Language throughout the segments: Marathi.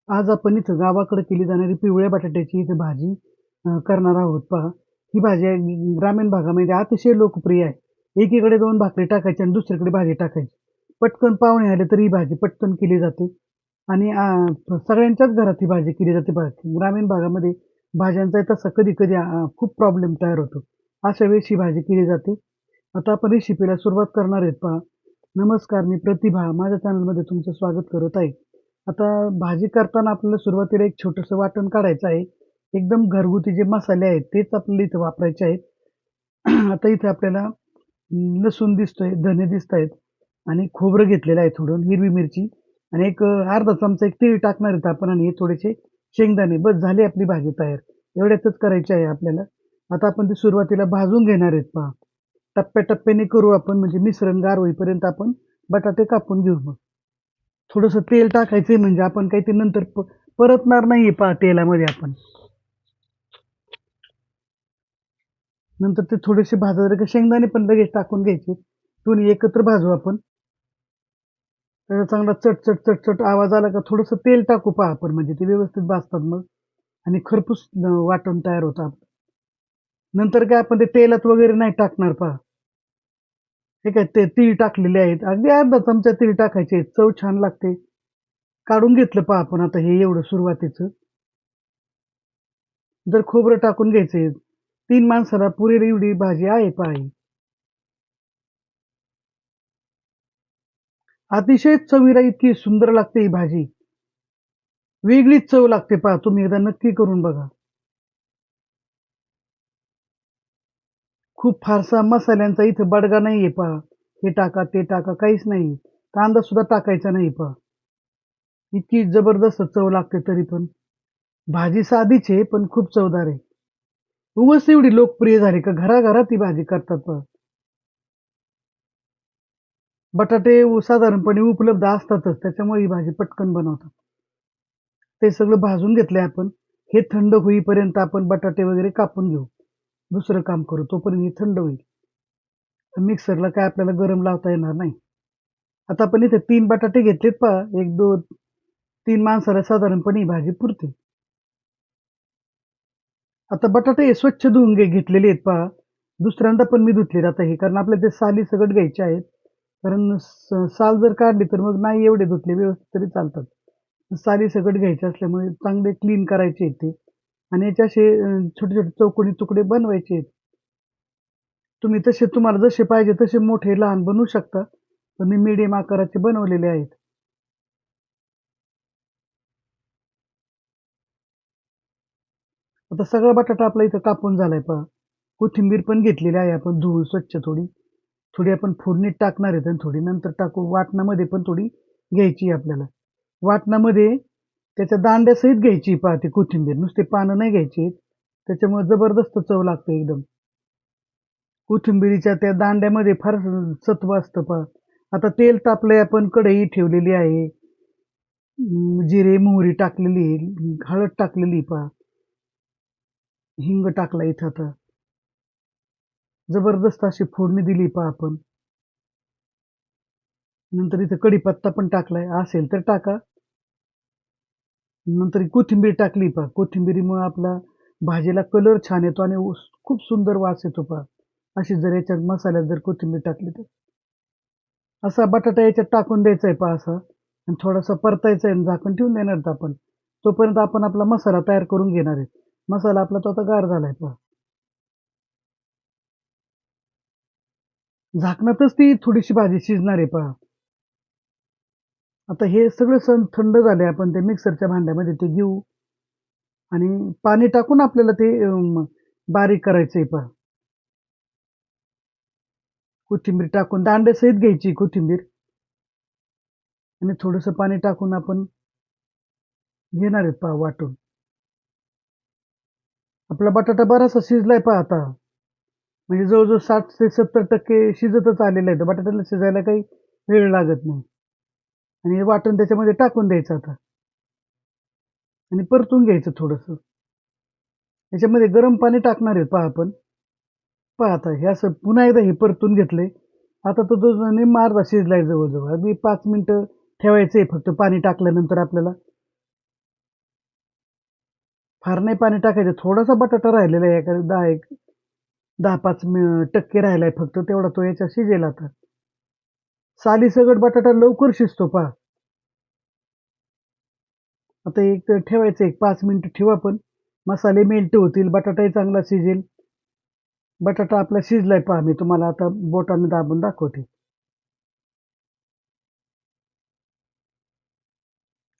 आज आपण इथं गावाकडे केली जाणारी पिवळ्या बटाट्याची इथं भाजी करणार आहोत पहा. ही भाजी आहे ग्रामीण भागामध्ये अतिशय लोकप्रिय आहे. एकीकडे 2 भाकरी टाकायची आणि दुसरीकडे भाजी टाकायची. पटकन पाहुणे आले तर ही भाजी पटकन केली जाते आणि सगळ्यांच्याच घरात ही भाजी केली जाते पहा. ग्रामीण भागामध्ये भाज्यांचा तसा कधी-कधी खूप प्रॉब्लेम तयार होतो. अशा वेळेस ही भाजी केली जाते. आता आपण रेसिपीला सुरुवात करणार आहेत पहा. नमस्कार, मी प्रतिभा. माझ्या चॅनलमध्ये तुमचं स्वागत करत आहे. आता भाजी करताना आपल्याला सुरुवातीला एक छोटंसं वाटण काढायचं आहे. एकदम घरगुती जे मसाले आहेत तेच आपल्याला इथं वापरायचे आहेत. आता इथे आपल्याला लसूण दिसतोय, धने दिसतायत आणि खोबरं घेतलेलं आहे थोडं, हिरवी मिरची आणि एक अर्धा चमचा एक तीळ टाकणार आहेत आपण आणि हे थोडेसे शेंगदाणे. बस झाली आपली भाजी तयार. एवढ्यातच करायची आहे आपल्याला. आता आपण ती सुरुवातीला भाजून घेणार आहेत पहा. टप्प्याटप्प्याने करू आपण म्हणजे मिश्रण गार होईपर्यंत आपण बटाटे कापून घेऊ मग. थोडंसं तेल टाकायचंय म्हणजे आपण काही ते नंतर परतणार नाहीये पहा तेलामध्ये आपण. नंतर ते थोडेसे भाजले की शेंगदाणे पण लगेच टाकून घ्यायचे. दोन्ही एकत्र भाजू आपण. त्याचा चांगला चट, चट, चट, चट आवाज आला का थोडंसं तेल टाकू पहा आपण म्हणजे ते व्यवस्थित भाजतात मग आणि खरपूस वाटण तयार होतं आपलं. नंतर काय आपण ते तेलात वगैरे नाही टाकणार पहा. हे काय ते तीळ टाकलेले आहेत. अगदी अर्धा चमचा तीळ टाकायचे. चव छान लागते. काढून घेतलं पहा आपण आता हे एवढं सुरुवातीचं. जर खोबरं टाकून घ्यायचे. 3 माणसाला पुरेल एवढी भाजी आहे पहा ही. अतिशय चवीला इतकी सुंदर लागते ही भाजी. वेगळीच चव लागते पहा. तुम्ही एकदा नक्की करून बघा. खूप फारसा मसाल्यांचा इथं बडगा नाहीये पहा. हे टाका, ते टाका काहीच नाही. कांदा सुद्धा टाकायचा नाही पहा. इतकी जबरदस्त चव लागते तरी पण. भाजी साधीच आहे, पण खूप चवदार आहे. उगाच एवढी लोकप्रिय झाली का घराघरात ही भाजी करतात पहा. बटाटे साधारणपणे उपलब्ध असतातच. त्याच्यामुळे ही भाजी पटकन बनवतात. ते सगळं भाजून घेतलंय आपण. हे थंड होईपर्यंत आपण बटाटे वगैरे कापून घेऊ. दुसरं काम करू. तोपर्यंत हे थंड होईल. मिक्सरला काय आपल्याला गरम लावता येणार नाही. आता आपण इथे 3 बटाटे घेतलेत पहा. 1, 2, 3 माणसाला साधारणपणे ही भाजी पुरते. आता बटाटे हे स्वच्छ धुवून घेतलेले आहेत पहा. दुसऱ्यांदा पण मी धुतलेत आता हे कारण आपल्याला ते साली सकट घ्यायचे आहेत. कारण साल जर काढली तर मग नाही एवढे धुतले व्यवस्थित तरी चालतात. साली सकट घ्यायचे असल्यामुळे चांगले क्लीन करायचे आहेत ते आणि याचे असे छोटे-छोटे चौकोनी तुकडे बनवायचे आहेत. तुम्ही तसे तुम्हाला जसे पाहिजे तसे मोठे लहान बनवू शकता. पण मी मीडियम आकाराचे बनवलेले आहेत. आता सगळा बटाटा आपला इथं कापून झालाय पहा. कोथिंबीर पण घेतलेली आहे आपण धुवून स्वच्छ थोडी. थोडी आपण फोडणीत टाकणार आहेत आणि थोडी नंतर टाकू. वाटणामध्ये पण थोडी घ्यायची आहे आपल्याला. वाटणामध्ये त्याच्या दांड्यासहित घ्यायची पहा ती कोथिंबीर. नुसते पानं नाही घ्यायची. त्याच्यामुळे जबरदस्त चव लागते एकदम. कोथिंबिरीच्या त्या दांड्यामध्ये फार सत्व असतं पहा. आता तेल तापलंय आपण कढई ठेवलेली आहे. जिरे, मोहरी टाकलेली आहे. हळद टाकलेली पहा. हिंग टाकला इथं आता. जबरदस्त अशी फोडणी दिली पहा आपण. नंतर इथं कढीपत्ता पण टाकलाय. असेल तर टाका. नंतर ही कोथिंबीर टाकली पहा. कोथिंबिरीमुळे आपला भाजीला कलर छान येतो आणि खूप सुंदर वास येतो पहा. अशी जर याच्यात मसाल्यात जर कोथिंबीर टाकली तर. असा बटाटा याच्यात टाकून द्यायचा आहे पहा असा आणि थोडासा परतायचा आहे आणि झाकण ठेवून देणार आहेत आपण. तोपर्यंत आपण आपला मसाला तयार करून घेणार आहे. मसाला आपला तो आता गार झालाय पहा. झाकणातच ती थोडीशी भाजी शिजणार आहे पहा. आता हे सगळं थंड झाले आपण ते मिक्सरच्या भांड्यामध्ये ते घेऊ आणि पाणी टाकून आपल्याला ते बारीक करायचंय पहा. कोथिंबीर टाकून दांड्यासहित घ्यायची कोथिंबीर आणि थोडंसं पाणी टाकून आपण घेणार आहेत पहा वाटून. आपला बटाटा बराचसा शिजलाय पहा आता. म्हणजे जवळ-जवळ 60 ते 70% शिजतच आलेलं आहे. तर बटाट्याला शिजायला काही वेळ लागत नाही. आणि हे वाटण त्याच्यामध्ये टाकून द्यायचं आता आणि परतून घ्यायचं थोडंसं. याच्यामध्ये गरम पाणी टाकणार आहे पहा आपण. पहा आता हे असं पुन्हा एकदा हे परतून घेतलंय. आता तो जो निम्मा अर्धा शिजलाय जवळ-जवळ. अगदी 5 मिनिटं ठेवायचंय फक्त पाणी टाकल्यानंतर आपल्याला. फार नाही पाणी टाकायचं. थोडासा बटाटा राहिलेला आहे, एखादा 10-5% राहिलाय फक्त तेवढा तो याच्यात शिजेल आता. सालीसकट बटाटा लवकर शिजतो पहा. आता एक ठेवायचं, एक 5 मिनिटं ठेवू आपण. मसाले मेल्ट होतील, बटाटाही चांगला शिजेल. बटाटा आपला शिजलाय पहा, मी तुम्हाला आता बोटाने दाबून दाखवते.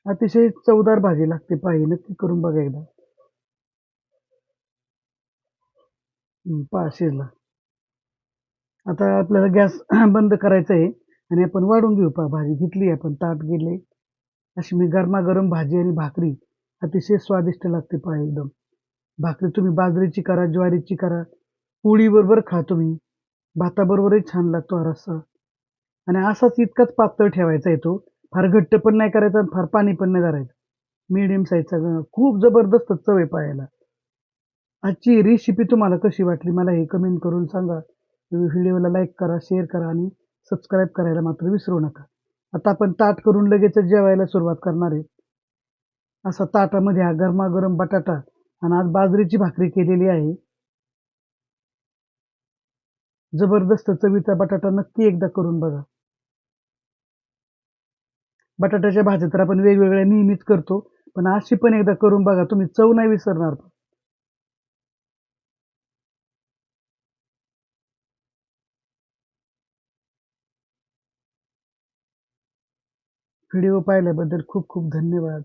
अतिशय चवदार भाजी लागते पहा, ही नक्की करून बघा एकदा. पहा शिजला. आता आपल्याला गॅस बंद करायचा आहे आणि आपण वाढून घेऊ पहा. भाजी घेतली आपण, ताट गेले. अशी मी गरमागरम भाजी आणि भाकरी अतिशय स्वादिष्ट लागते पहा एकदम. भाकरी तुम्ही बाजरीची करा, ज्वारीची करा, पोळीबरोबर खा तुम्ही. भाताबरोबरही छान लागतो हा रस्सा. आणि असाच इतकाच पातळ ठेवायचा आहे तो. फार घट्ट पण नाही करायचा आणि फार पाणी पण नाही करायचं. मीडियम साईजचा खूप जबरदस्त चव आहे पाहायला. आजची रेसिपी तुम्हाला कशी वाटली मला हे कमेंट करून सांगा. व्हिडिओला लाईक करा, शेअर करा आणि सबस्क्राईब करायला मात्र विसरू नका. आता आपण ताट करून लगेचच जेवायला सुरुवात करणार आहे. असा ताटामध्ये हा गरमागरम बटाटा आणि आज बाजरीची भाकरी केलेली आहे. जबरदस्त चवीचा बटाटा नक्की एकदा करून बघा. बटाट्याच्या भाज्या तर आपण वेगवेगळ्या नेहमीच करतो. पण अशी पण एकदा करून बघा. तुम्ही चव नाही विसरणार. व्हिडिओ पाहिल्याबद्दल खूप खूप धन्यवाद.